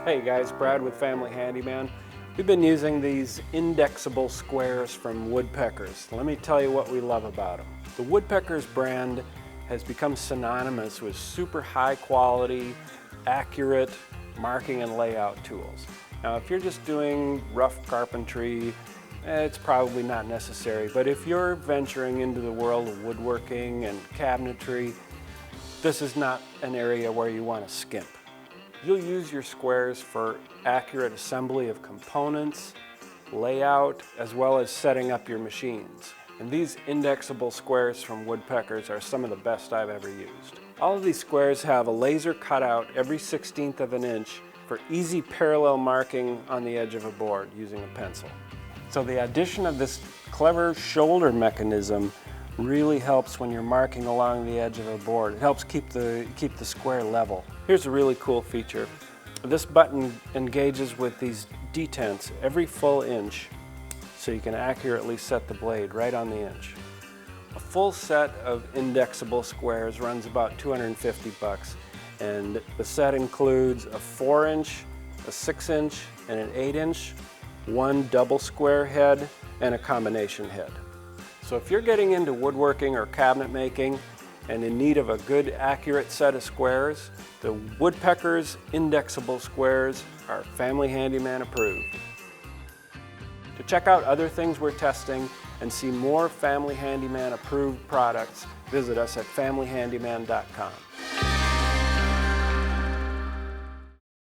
Hey guys, Brad with Family Handyman. We've been using these Indexable Squares from Woodpeckers. Let me tell you what we love about them. The Woodpeckers brand has become synonymous with super high quality, accurate marking and layout tools. Now if you're just doing rough carpentry, it's probably not necessary, but if you're venturing into the world of woodworking and cabinetry, this is not an area where you want to skimp. You'll use your squares for accurate assembly of components, layout, as well as setting up your machines. And these Indexable Squares from Woodpeckers are some of the best I've ever used. All of these squares have a laser cutout every 1/16 of an inch for easy parallel marking on the edge of a board using a pencil. So the addition of this clever shoulder mechanism really helps when you're marking along the edge of a board. It helps keep the square level. Here's a really cool feature. This button engages with these detents every full inch so you can accurately set the blade right on the inch. A full set of Indexable Squares runs about $250, and the set includes a 4-inch, a 6-inch, and an 8-inch, one double square head, and a combination head. So if you're getting into woodworking or cabinet making and in need of a good, accurate set of squares, the Woodpeckers Indexable Squares are Family Handyman approved. To check out other things we're testing and see more Family Handyman approved products, visit us at familyhandyman.com.